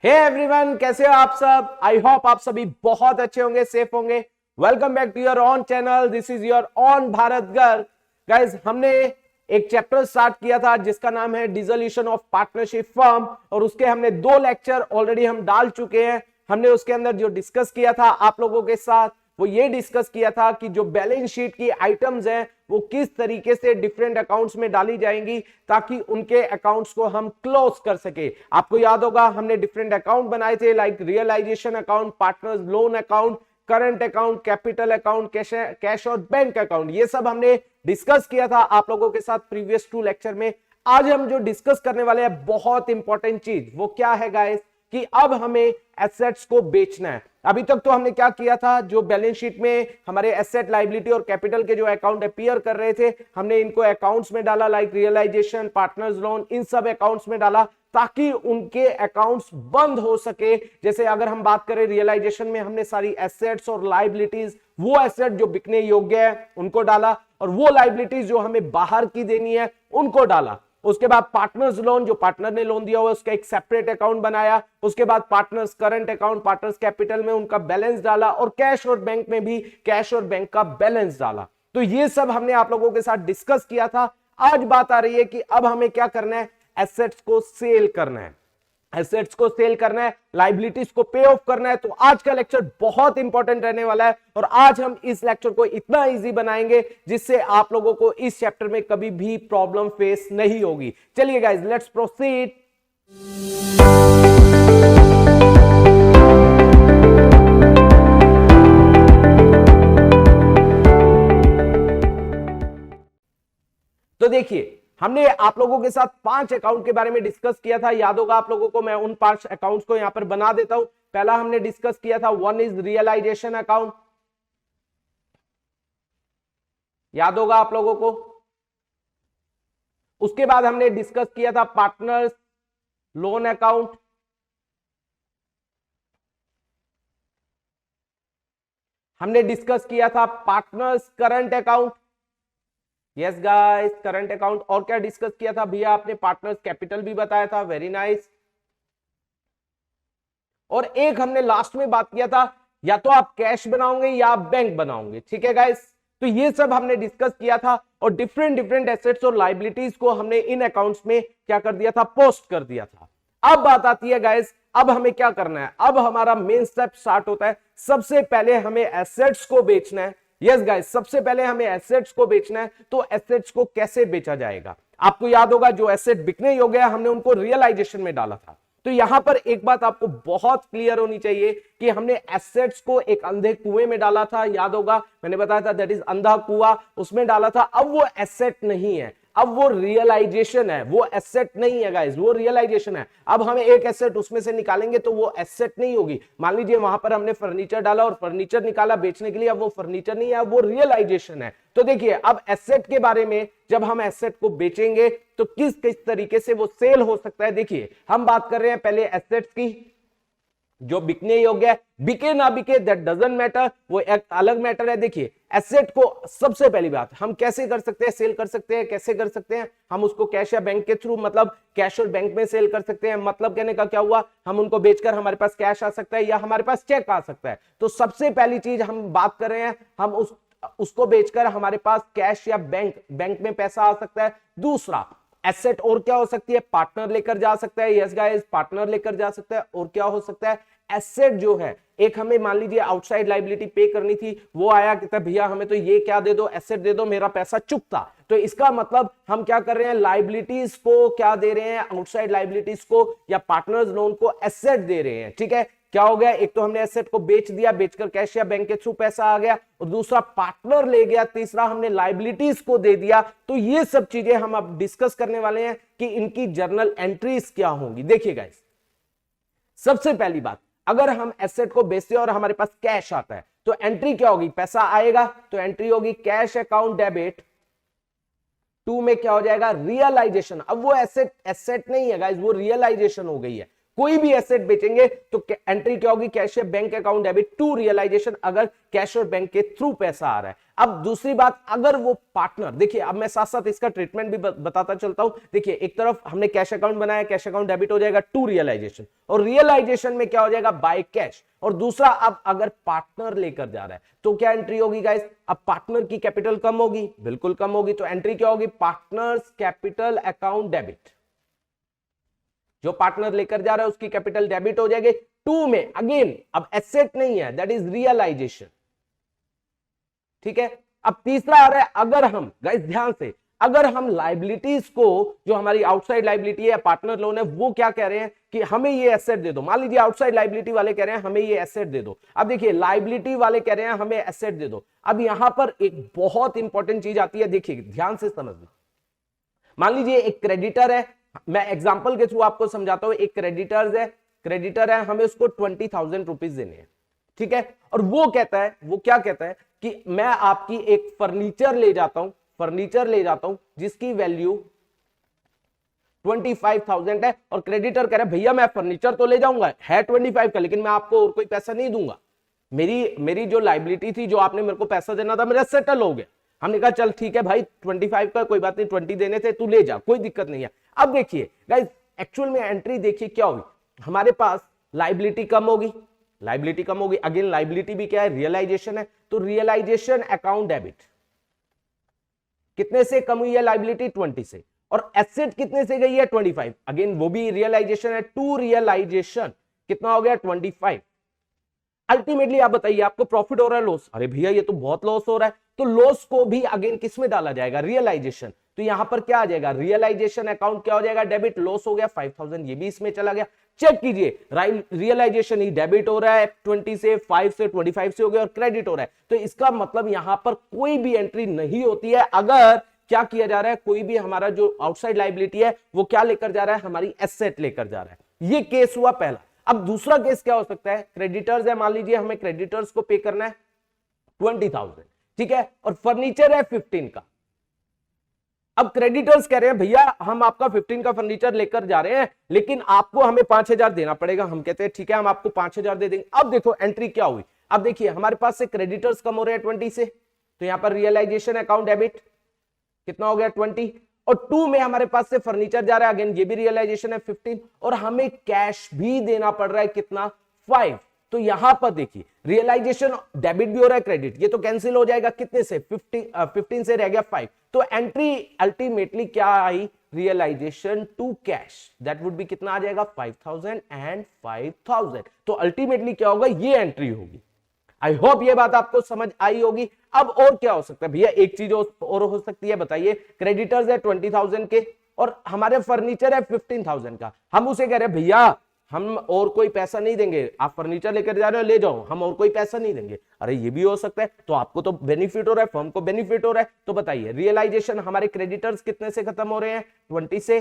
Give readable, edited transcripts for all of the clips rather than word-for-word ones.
Hey everyone, कैसे हो आप सब। आई होप आप सभी बहुत अच्छे होंगे, सेफ होंगे। Welcome back to your own channel. This is your own Bharat girl. Guys, हमने एक चैप्टर स्टार्ट किया था जिसका नाम है डिसोल्यूशन ऑफ पार्टनरशिप फर्म, और उसके हमने 2 लेक्चर ऑलरेडी हम डाल चुके हैं। हमने उसके अंदर जो डिस्कस किया था आप लोगों के साथ, वो ये डिस्कस किया था कि जो बैलेंस शीट की आइटम्स हैं वो किस तरीके से डिफरेंट अकाउंट्स में डाली जाएंगी ताकि उनके अकाउंट्स को हम क्लोज कर सके। आपको याद होगा हमने डिफरेंट अकाउंट बनाए थे, like realisation account, partners loan account, current account, capital account, cash और बैंक अकाउंट। ये सब हमने डिस्कस किया था आप लोगों के साथ प्रीवियस 2 लेक्चर में। आज हम जो डिस्कस करने वाले हैं बहुत इंपॉर्टेंट चीज, वो क्या है गाइस, कि अब हमें एसेट्स को बेचना है। अभी तक तो हमने क्या किया था, जो बैलेंस शीट में हमारे एसेट, लायबिलिटी और कैपिटल के जो अकाउंट अपीयर कर रहे थे, हमने इनको अकाउंट्स में डाला, लाइक रियलाइजेशन, पार्टनर्स लोन, इन सब अकाउंट्स में डाला ताकि उनके अकाउंट्स बंद हो सके। जैसे अगर हम बात करें रियलाइजेशन में, हमने सारी एसेट्स और लायबिलिटीज, वो एसेट जो बिकने योग्य है उनको डाला, और वो लायबिलिटीज जो हमें बाहर की देनी है उनको डाला। उसके बाद पार्टनर्स लोन, जो पार्टनर ने लोन दिया हुआ उसका एक सेपरेट अकाउंट बनाया। उसके बाद partners current account, partners capital में उनका बैलेंस डाला, और कैश और बैंक में भी कैश और बैंक का बैलेंस डाला। तो ये सब हमने आप लोगों के साथ डिस्कस किया था। आज बात आ रही है कि अब हमें क्या करना है, एसेट्स को सेल करना है। एसेट्स को सेल करना है, लायबिलिटीज को पे ऑफ करना है। तो आज का लेक्चर बहुत इंपॉर्टेंट रहने वाला है, और आज हम इस लेक्चर को इतना इजी बनाएंगे जिससे आप लोगों को इस चैप्टर में कभी भी प्रॉब्लम फेस नहीं होगी। चलिए गाइस, लेट्स प्रोसीड। तो देखिए, हमने आप लोगों के साथ 5 अकाउंट के बारे में डिस्कस किया था, याद होगा आप लोगों को। मैं उन 5 अकाउंट्स को यहां पर बना देता हूं। पहला हमने डिस्कस किया था, 1 इज रियलाइजेशन अकाउंट, याद होगा आप लोगों को। उसके बाद हमने डिस्कस किया था पार्टनर्स लोन अकाउंट, हमने डिस्कस किया था partners current account, yes guys, current account. और क्या डिस्कस किया था भैया आपने, पार्टनर्स कैपिटल भी बताया था, वेरी नाइस। और एक हमने लास्ट में बात किया था, या तो आप कैश बनाओगे या आप बैंक बनाओगे, ठीक है गाइस। तो ये सब हमने डिस्कस किया था, और डिफरेंट डिफरेंट एसेट्स और लायबिलिटीज को हमने इन अकाउंट्स में क्या कर दिया था, पोस्ट कर दिया था। अब बात आती है गाइस, अब हमें क्या करना है। अब हमारा मेन स्टेप स्टार्ट होता है। सबसे पहले हमें एसेट्स को बेचना है। यस गाइस, सबसे पहले हमें एसेट्स को बेचना है। तो एसेट्स को कैसे बेचा जाएगा, आपको याद होगा जो एसेट बिकने योग्य है हमने उनको रियलाइजेशन में डाला था। तो यहां पर एक बात आपको बहुत क्लियर होनी चाहिए कि हमने एसेट्स को एक अंधे कुएं में डाला था, याद होगा मैंने बताया था, दैट इज अंधा कुआं, उसमें डाला था। अब वो एसेट नहीं है, अब वो रियलाइजेशन है, वो एसेट नहीं है गाइस, वो रियलाइजेशन है। अब हमें एक एसेट उसमें से निकालेंगे तो वो एसेट नहीं होगी। मान लीजिए वहां पर हमने फर्नीचर डाला और फर्नीचर निकाला बेचने के लिए, अब वो फर्नीचर नहीं है, अब वो रियलाइजेशन है। तो देखिए, अब एसेट के बारे में जब हम एसेट को बेचेंगे तो किस किस तरीके से वो सेल हो सकता है। देखिए, हम बात कर रहे हैं पहले एसेट्स की जो बिकने योग्य है, बिके ना बिके दैट डजंट मैटर, वो एक अलग मैटर है। देखिए, एसेट को सबसे पहली बात हम कैसे कर सकते हैं, सेल कर सकते हैं। कैसे कर सकते हैं, हम उसको कैश या बैंक के थ्रू, मतलब कैश और बैंक में सेल कर सकते हैं। मतलब कहने का क्या हुआ, हम उनको बेचकर हमारे पास कैश आ सकता है या हमारे पास चेक आ सकता है। तो सबसे पहली चीज हम बात कर रहे हैं, हम उसको बेचकर हमारे पास कैश या बैंक में पैसा आ सकता है। दूसरा एसेट और क्या हो सकती है, पार्टनर लेकर जा सकता है। यस गाइस, पार्टनर लेकर जा सकता है। और क्या हो सकता है, एसेट जो है, एक हमें मान लीजिए आउटसाइड लायबिलिटी पे करनी थी, वो आया कहता है भैया हमें तो ये क्या दे दो, एसेट दे दो, मेरा पैसा चुकता। तो इसका मतलब हम क्या कर रहे हैं, लायबिलिटीज को क्या दे रहे हैं, आउटसाइड लायबिलिटीज को या पार्टनर्स लोन को एसेट दे रहे हैं। ठीक है, क्या हो गया, एक तो हमने एसेट को बेच दिया, बेचकर कैश या बैंक के थ्रू पैसा आ गया, और दूसरा पार्टनर ले गया, तीसरा हमने लायबिलिटीज को दे दिया। तो ये सब चीजें हम अब डिस्कस करने वाले हैं कि इनकी जर्नल एंट्रीज क्या होंगी। देखिए गाइस, सबसे पहली बात, अगर हम एसेट को बेचते हैं और हमारे पास कैश आता है तो एंट्री क्या होगी, पैसा आएगा तो एंट्री होगी कैश अकाउंट डेबिट। 2 में क्या हो जाएगा, रियलाइजेशन। अब वो एसेट नहीं है गाइस, वो रियलाइजेशन हो गई है। कोई भी एसेट बेचेंगे तो एंट्री क्या होगी, कैश या bank account debit to realisation, अगर कैश और बैंक के थ्रू पैसा आ रहा है। अब दूसरी बात, अगर वो पार्टनर, देखिए अब मैं साथ साथ इसका ट्रीटमेंट भी बताता चलता हूं। देखिए एक तरफ हमने कैश अकाउंट बनाया, कैश अकाउंट डेबिट हो जाएगा टू रियलाइजेशन, और रियलाइजेशन में क्या हो जाएगा, बाय कैश। और दूसरा, अब अगर पार्टनर लेकर जा रहा है तो क्या एंट्री होगी गाइस, अब पार्टनर की कैपिटल कम होगी, बिल्कुल कम होगी, तो एंट्री क्या होगी, पार्टनर्स कैपिटल अकाउंट डेबिट। जो पार्टनर लेकर जा रहा है उसकी कैपिटल डेबिट हो जाएगी। टू में अगेन अब एसेट नहीं है, दैट इज रियलाइजेशन, ठीक है। अब तीसरा आ रहा है, अगर हम गाइस ध्यान से, अगर हम लाइबिलिटीज को, जो हमारी आउटसाइड लाइबिलिटी है, पार्टनर लोन है, वो क्या कह रहे हैं कि हमें ये एसेट दे दो। मान लीजिए आउटसाइड लाइबिलिटी वाले कह रहे हैं हमें ये एसेट दे दो। अब देखिए लाइबिलिटी वाले कह रहे हैं हमें एसेट दे दो। अब यहां पर एक बहुत इंपॉर्टेंट चीज आती है, देखिए ध्यान से समझना। मान लीजिए एक क्रेडिटर है, मैं एग्जांपल के थ्रू आपको समझाता हूं। एक क्रेडिटर है, हमें उसको 20,000 रुपीज देने हैं, ठीक है। और वो कहता है, वो क्या कहता है कि मैं आपकी एक फर्नीचर ले जाता हूं जिसकी वैल्यू 25,000 है, और क्रेडिटर कह रहा है भैया मैं फर्नीचर तो ले जाऊंगा, है 25 का, लेकिन मैं आपको और कोई पैसा नहीं दूंगा। मेरी जो लाइबिलिटी थी, जो आपने मेरे को पैसा देना था, मेरा सेटल हो गया। हमने कहा चल ठीक है भाई 25 का कोई बात नहीं, 20 देने थे, तू ले जा, कोई दिक्कत नहीं है। अब देखिए गाइस, एक्चुअल में एंट्री देखिए क्या होगी, हमारे पास लाइबिलिटी कम होगी, अगेन लाइबिलिटी भी क्या है, रियलाइजेशन है, तो रियलाइजेशन अकाउंट डेबिट कितने से कम हुई है लाइबिलिटी, 20 से, और एसेट कितने से गई है, 25, अगेन वो भी रियलाइजेशन है, टू रियलाइजेशन कितना हो गया, 25। अल्टीमेटली आप बताइए आपको प्रॉफिट हो रहा है, लॉस, अरे भैया ये तो बहुत लॉस हो रहा है, तो लॉस को भी अगेन किस में डाला जाएगा, रियलाइजेशन। तो यहां पर क्या आ जाएगा, रियलाइजेशन अकाउंट क्या हो जाएगा, डेबिट, लॉस हो गया 5,000, ये भी इसमें चला गया। चेक कीजिए, रियलाइजेशन ही डेबिट हो रहा है 20 से, 5 से, 25 से हो गया, और क्रेडिट हो रहा है। तो इसका मतलब यहां पर कोई भी एंट्री नहीं होती है अगर क्या किया जा रहा है, कोई भी हमारा जो आउटसाइड लाइबिलिटी है वो क्या लेकर जा रहा है, हमारी एसेट लेकर जा रहा है। ये केस हुआ पहला। अब दूसरा केस क्या हो सकता है, क्रेडिटर्स है, मान लीजिए हमें क्रेडिटर्स को पे करना है 20,000, ठीक है, और फर्नीचर है 15 का। अब क्रेडिटर्स कह रहे हैं भैया हम आपका 15 का फर्नीचर लेकर जा रहे हैं, लेकिन आपको हमें 5,000 देना पड़ेगा। हम कहते हैं ठीक है हम आपको 5,000 दे देंगे। अब देखो एंट्री क्या हुई, अब देखिए हमारे पास से क्रेडिटर्स कम हो रहे हैं 20 से, तो यहां पर रियलाइजेशन अकाउंट डेबिट कितना हो गया 20, और 2 में हमारे पास से फर्नीचर जा रहा है, अगेन ये भी रियलाइजेशन है 15, और हमें कैश भी देना पड़ रहा है कितना, 5। तो यहां पर देखिए रियलाइजेशन डेबिट भी हो रहा है, क्रेडिट, ये तो कैंसिल हो जाएगा कितने से, 15 से रह गया 5। तो एंट्री अल्टीमेटली क्या आई, realization to cash, that would be कितना आ जाएगा, 5,000 एंड 5,000। तो अल्टीमेटली क्या होगा, ये एंट्री होगी। आई होप ये बात आपको समझ आई होगी। अब और क्या हो सकता है भैया, एक चीज और हो सकती है, बताइए। क्रेडिटर्स है 20,000 के और हमारे फर्नीचर है 15,000 का, हम उसे कह रहे हैं भैया हम और कोई पैसा नहीं देंगे, आप फर्नीचर लेकर जा रहे हो ले जाओ, हम और कोई पैसा नहीं देंगे। अरे ये भी हो सकता है, तो आपको तो बेनिफिट हो रहा है, फर्म को बेनिफिट हो रहा है। तो बताइए रियलाइजेशन हमारे क्रेडिटर्स कितने से खत्म हो रहे हैं, 20 से,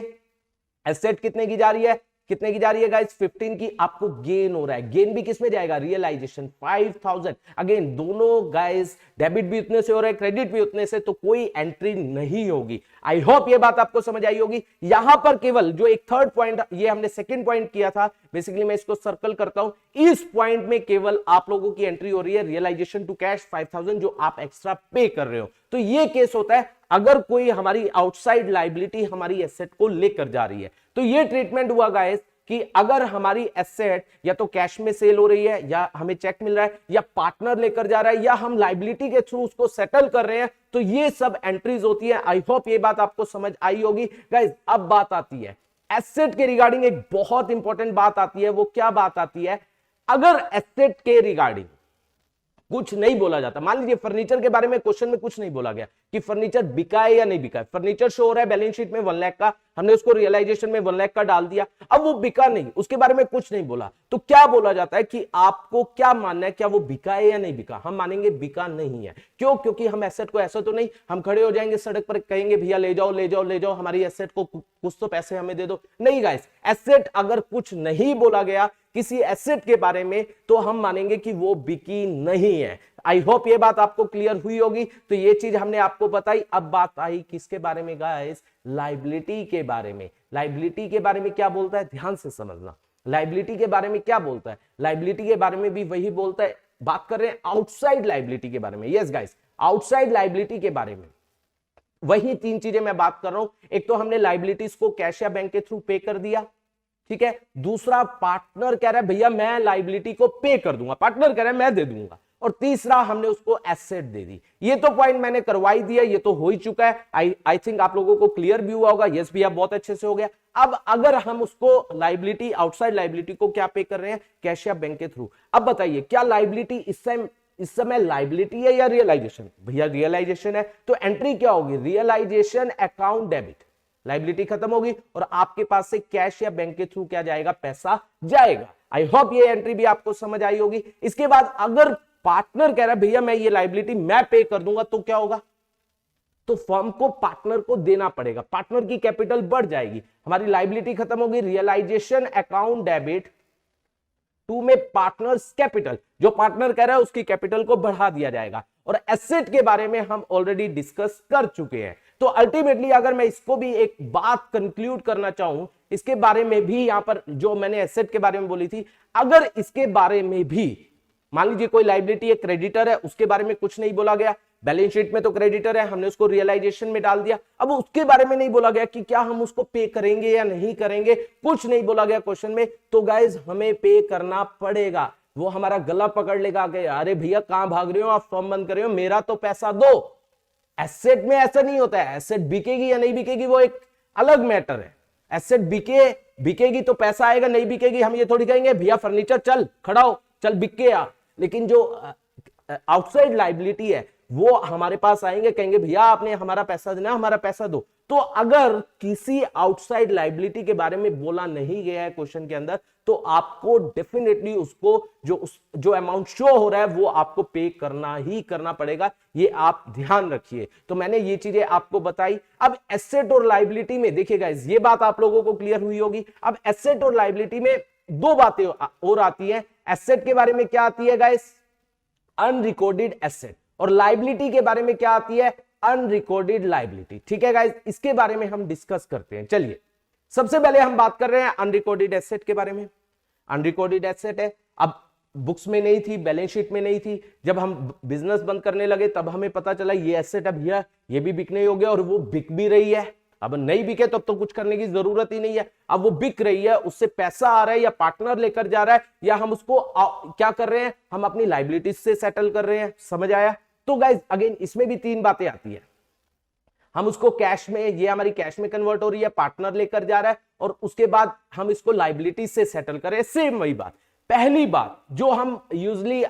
एसेट कितने की जा रही है, गाइस 15 की। आपको गेन हो रहा है, गेन भी किसमें जाएगा, रियलाइजेशन 5,000। अगेन दोनों गाइस डेबिट भी उतने से हो रहा है, क्रेडिट भी उतने से, तो कोई एंट्री नहीं होगी। आई होप ये बात आपको समझ आई होगी। यहां पर केवल जो एक थर्ड पॉइंट, ये हमने सेकंड पॉइंट किया था, बेसिकली मैं इसको सर्कल करता हूं, इस पॉइंट में केवल आप लोगों की एंट्री हो रही है रियलाइजेशन टू कैश 5,000 जो आप एक्स्ट्रा पे कर रहे हो। तो ये केस होता है अगर कोई हमारी आउटसाइड लाइबिलिटी हमारी एसेट को लेकर जा रही है। तो ये ट्रीटमेंट हुआ गाइस कि अगर हमारी एसेट या तो कैश में सेल हो रही है, या हमें चेक मिल रहा है, या पार्टनर लेकर जा रहा है, या हम लाइबिलिटी के थ्रू उसको सेटल कर रहे हैं, तो ये सब एंट्रीज होती है। आई होप ये बात आपको समझ आई होगी गाइस। अब बात आती है एसेट के रिगार्डिंग, एक बहुत इंपॉर्टेंट बात आती है। वो क्या बात आती है, अगर एसेट के रिगार्डिंग कुछ नहीं बोला जाता, मान लीजिए फर्नीचर के बारे में क्वेश्चन में कुछ नहीं बोला गया कि फर्नीचर बिका है या नहीं बिका है, फर्नीचर शो हो रहा है बैलेंस शीट में 1 लाख का, हमने उसको रियलाइजेशन में 1 लाख का डाल दिया, अब वो बिका नहीं, उसके बारे में कुछ नहीं बोला, तो क्या बोला जाता है कि आपको क्या मानना है, क्या वो बिका है या नहीं बिका। हम मानेंगे बिका नहीं है। क्यों, क्योंकि हम एसेट को, ऐसा तो नहीं हम खड़े हो जाएंगे सड़क पर कहेंगे भैया ले जाओ ले जाओ ले जाओ हमारी एसेट को, कुछ तो पैसे हमें दे दो। नहीं गाइस, एसेट अगर कुछ नहीं बोला गया किसी एसेट के बारे में, तो हम मानेंगे कि वो बिकी नहीं है। आई होप ये बात आपको क्लियर हुई होगी। तो ये चीज हमने आपको बताई। अब बात आई किसके बारे में गाइस, लाइबिलिटी के बारे में। लाइबिलिटी के बारे में क्या बोलता है, ध्यान से समझना। लाइबिलिटी के बारे में क्या बोलता है, लाइबिलिटी के बारे में भी वही बोलता है। बात कर रहे हैं आउटसाइड लाइबिलिटी के बारे में। यस गाइस, आउटसाइड लाइबिलिटी के बारे में वही तीन चीजें मैं बात कर रहा हूं। एक तो हमने लाइबिलिटीज को कैश या बैंक के थ्रू पे कर दिया, ठीक है। दूसरा, पार्टनर कह रहा है भैया मैं लाइबिलिटी को पे कर दूंगा, पार्टनर कह रहा है मैं दे दूंगा। और तीसरा, हमने उसको एसेट दे दी। ये तो पॉइंट मैंने करवाई दिया, ये तो हो ही चुका है। आई थिंक आप लोगों को क्लियर भी हुआ होगा। यस भैया बहुत अच्छे से हो गया। अब अगर हम उसको लाइबिलिटी, आउटसाइड लाइबिलिटी को क्या पे कर रहे हैं, कैश या बैंक के थ्रू। अब बताइए क्या लाइबिलिटी इस समय लाइबिलिटी है या रियलाइजेशन? भैया रियलाइजेशन है, तो एंट्री क्या होगी, रियलाइजेशन अकाउंट डेबिट। लाइबिलिटी खत्म होगी और आपके पास से कैश या बैंक के थ्रू क्या जाएगा, पैसा जाएगा। आई होप ये एंट्री भी आपको समझ आई होगी। इसके बाद अगर पार्टनर कह रहा है भैया मैं ये लाइबिलिटी मैं पे कर दूंगा, तो क्या होगा, तो फर्म को पार्टनर को देना पड़ेगा, पार्टनर की कैपिटल बढ़ जाएगी, हमारी लाइबिलिटी खत्म होगी। रियलाइजेशन अकाउंट डेबिट टू में पार्टनर्स कैपिटल, जो पार्टनर कह रहा है उसकी कैपिटल को बढ़ा दिया जाएगा। और एसेट के बारे में हम ऑलरेडी डिस्कस कर चुके हैं। तो अल्टीमेटली अगर मैं इसको भी एक बात कंक्लूड करना चाहूं, इसके बारे में भी यहां पर जो मैंने एसेट के बारे में बोली थी, अगर इसके बारे में भी मान लीजिए कोई लाइबिलिटी है, क्रेडिटर है, उसके बारे में कुछ नहीं बोला गया, बैलेंस शीट में तो क्रेडिटर है, हमने उसको रियलाइजेशन में डाल दिया, अब उसके बारे में नहीं बोला गया कि क्या हम उसको पे करेंगे या नहीं करेंगे, कुछ नहीं बोला गया क्वेश्चन में, तो गाइज हमें पे करना पड़ेगा। वो हमारा गला पकड़ लेगा कि अरे भैया कहां भाग रहे हो आप, फॉर्म बंद कर रहे हो, मेरा तो पैसा दो। एसेट में ऐसा नहीं होता है, एसेट बिकेगी या नहीं बिकेगी वो एक अलग मैटर है। एसेट बिकेगी तो पैसा आएगा, नहीं बिकेगी हम ये थोड़ी कहेंगे भैया फर्नीचर चल खड़ा हो, चल बिक के आ। लेकिन जो आउटसाइड लाइबिलिटी है वो हमारे पास आएंगे, कहेंगे भैया आपने हमारा पैसा देना, हमारा पैसा दो। तो अगर किसी आउटसाइड लाइबिलिटी के बारे में बोला नहीं गया है क्वेश्चन के अंदर, तो आपको डेफिनेटली उसको जो अमाउंट शो हो रहा है वो आपको पे करना ही करना पड़ेगा। ये आप ध्यान रखिए। तो मैंने ये चीजें आपको बताई। अब एसेट और लाइबिलिटी में देखिएगा, ये बात आप लोगों को क्लियर हुई होगी। अब एसेट और लाइबिलिटी में दो बातें और आती है। एसेट के बारे में क्या आती है गाइस, अनरिकॉर्डेड एसेट, और लाइबिलिटी के बारे में क्या आती है, अनरिकॉर्डेड लाइबिलिटी। ठीक है गाइस, इसके बारे में हम डिस्कस करते हैं। चलिए सबसे पहले हम बात कर रहे हैं अनरिकॉर्डेड एसेट के बारे में। अनरिकॉर्डेड एसेट है, अब बुक्स में नहीं थी, बैलेंस शीट में नहीं थी, जब हम बिजनेस बंद करने लगे तब हमें पता चला ये एसेट अब भैया ये भी बिकने हो गया, और वो बिक भी रही है। अब नहीं बिके तब तो कुछ करने की जरूरत ही नहीं है। अब वो बिक रही है, उससे पैसा आ रहा है, या पार्टनर लेकर जा रहा है, या हम उसको क्या कर रहे हैं, हम अपनी लाइबिलिटीज से सेटल कर रहे हैं। समझ आया? तो गाइज अगेन इसमें भी तीन बातें आती है। हम उसको कैश में, ये हमारी कैश में कन्वर्ट हो रही है, पार्टनर लेकर जा रहा है, और उसके बाद हम इसको लाइबिलिटी से सेटल करें। सेम वही बात। पहली बात जो हम यूजली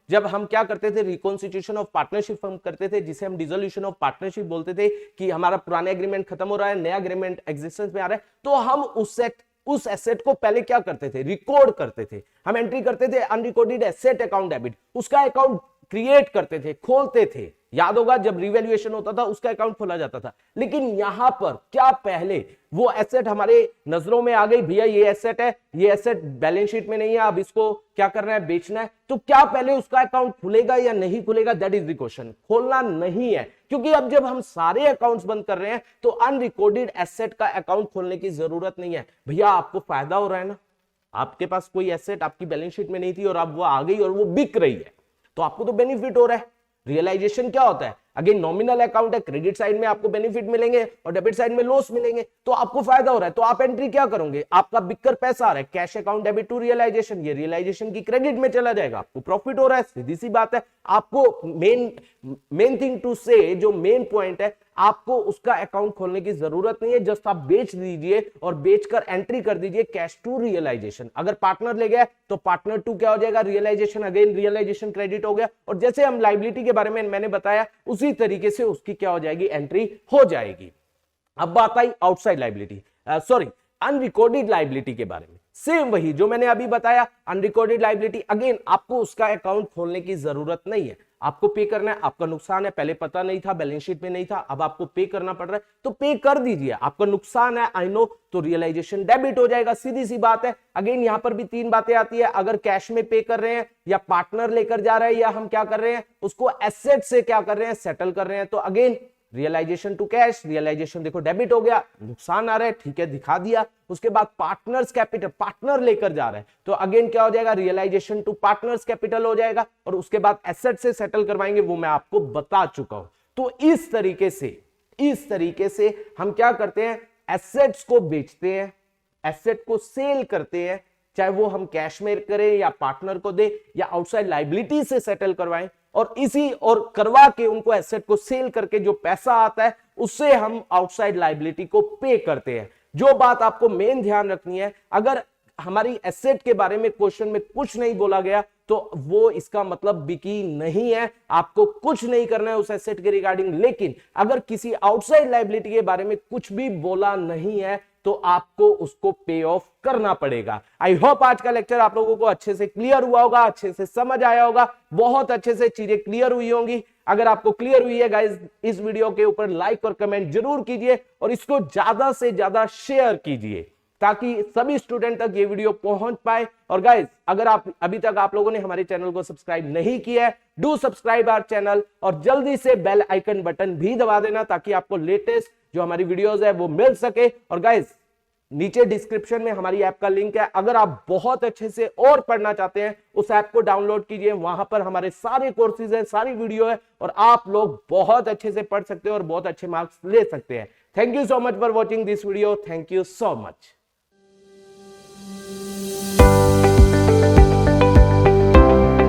जब हम क्या करते थे, रिकॉन्स्टिट्यूशन ऑफ पार्टनरशिप हम करते थे, जिसे हम डिसोल्यूशन ऑफ पार्टनरशिप बोलते थे, कि हमारा पुराना एग्रीमेंट खत्म हो रहा है, नया एग्रीमेंट एग्जिस्टेंस में आ रहा है, तो हम उस एसेट को पहले क्या करते थे, रिकॉर्ड करते थे। हम एंट्री करते थे अनरिकॉर्डेड एसेट अकाउंट डेबिट, उसका अकाउंट क्रिएट करते थे, खोलते थे। याद होगा जब रिवैल्यूएशन होता था उसका अकाउंट खोला जाता था। लेकिन यहां पर क्या पहले वो एसेट हमारे नजरों में आ गई, भैया ये एसेट है, ये एसेट बैलेंस शीट में नहीं है, अब इसको क्या करना है, बेचना है, तो क्या पहले उसका अकाउंट खुलेगा या नहीं खुलेगा? That is the question. खोलना नहीं है, क्योंकि अब जब हम सारे अकाउंट्स बंद कर रहे हैं तो अनरिकॉर्डेड एसेट का अकाउंट खोलने की जरूरत नहीं है। भैया आपको फायदा हो रहा है ना, आपके पास कोई एसेट आपकी बैलेंस शीट में नहीं थी और अब वो आ गई और वो बिक रही है, तो आपको तो बेनिफिट हो रहा है। रियलाइजेशन क्या होता है, अगेन नॉमिनल अकाउंट है, क्रेडिट साइड में आपको बेनिफिट मिलेंगे और डेबिट साइड में लॉस मिलेंगे, तो आपको फायदा हो रहा है। तो आप एंट्री क्या करोगे, आपका बिककर पैसा आ रहा है, cash account debit to realisation, ये रियलाइजेशन की क्रेडिट में चला जाएगा, आपको प्रॉफिट हो रहा है। सीधी सी बात है। आपको मेन थिंग टू से, जो मेन पॉइंट है, आपको उसका अकाउंट खोलने की जरूरत नहीं है। जस्ट आप बेच दीजिए और बेचकर एंट्री कर दीजिए कैश टू रियलाइजेशन। अगर पार्टनर ले गया तो पार्टनर टू क्या हो जाएगा, रियलाइजेशन, अगेन रियलाइजेशन क्रेडिट हो गया। और जैसे हम लाइबिलिटी के बारे में मैंने बताया, उसी तरीके से उसकी क्या हो जाएगी, एंट्री हो जाएगी। अब बात आई outside liability, sorry unrecorded liability के बारे में। सेम वही जो मैंने अभी बताया, अनरिकॉर्डेड लाइबिलिटी, अगेन आपको उसका अकाउंट खोलने की जरूरत नहीं है, आपको पे करना है। आपका नुकसान है, पहले पता नहीं था, बैलेंस शीट में नहीं था, अब आपको पे करना पड़ रहा है, तो पे कर दीजिए। आपका नुकसान है, आई नो, तो रियलाइजेशन डेबिट हो जाएगा, सीधी सी बात है। अगेन यहां पर भी तीन बातें आती है, अगर कैश में पे कर रहे हैं, या पार्टनर लेकर जा रहे हैं, या हम क्या कर रहे हैं, उसको एसेट से क्या कर रहे हैं, सेटल कर रहे हैं, तो again realisation to cash, realisation देखो डेबिट हो गया, नुकसान आ रहा है, ठीक है दिखा दिया। उसके बाद पार्टनर्स कैपिटल, पार्टनर लेकर जा रहा है तो अगेन क्या हो जाएगा, रियलाइजेशन टू पार्टनर्स कैपिटल हो जाएगा। और उसके बाद एसेट से सेटल करवाएंगे, वो मैं आपको बता चुका हूं। तो इस तरीके से हम क्या करते हैं, एसेट्स को बेचते हैं, एसेट को सेल करते हैं, चाहे वो हम कैश में करें या पार्टनर को दे या आउटसाइड लाइबिलिटी से सेटल करवाएं। और करवा के उनको एसेट को सेल करके जो पैसा आता है उससे हम आउटसाइड लाइबिलिटी को पे करते हैं। जो बात आपको मेन ध्यान रखनी है, अगर हमारी एसेट के बारे में क्वेश्चन में कुछ नहीं बोला गया तो वो इसका मतलब बिकी नहीं है, आपको कुछ नहीं करना है उस एसेट के रिगार्डिंग। लेकिन अगर किसी आउटसाइड लाइबिलिटी के बारे में कुछ भी बोला नहीं है तो आपको उसको पे ऑफ करना पड़ेगा। आई होप आज का लेक्चर आप लोगों को अच्छे से क्लियर हुआ होगा, अच्छे से समझ आया होगा, बहुत अच्छे से चीजें क्लियर हुई होंगी। अगर आपको क्लियर हुई है गाइस, इस वीडियो के ऊपर लाइक और कमेंट जरूर कीजिए और इसको ज्यादा से ज्यादा शेयर कीजिए ताकि सभी स्टूडेंट तक ये वीडियो पहुंच पाए। और गाइस, अगर आप अभी तक आप लोगों ने हमारे चैनल को सब्सक्राइब नहीं किया है, डू सब्सक्राइब आवर चैनल और जल्दी से बेल आइकन बटन भी दबा देना ताकि आपको लेटेस्ट जो हमारी वीडियोस है वो मिल सके। और गाइस, नीचे डिस्क्रिप्शन में हमारी ऐप का लिंक है, अगर आप बहुत अच्छे से और पढ़ना चाहते हैं उस ऐप को डाउनलोड कीजिए, वहां पर हमारे सारे कोर्सेज है, सारी वीडियो है और आप लोग बहुत अच्छे से पढ़ सकते हैं और बहुत अच्छे मार्क्स ले सकते हैं। Thank you so much for watching this video, thank you so much.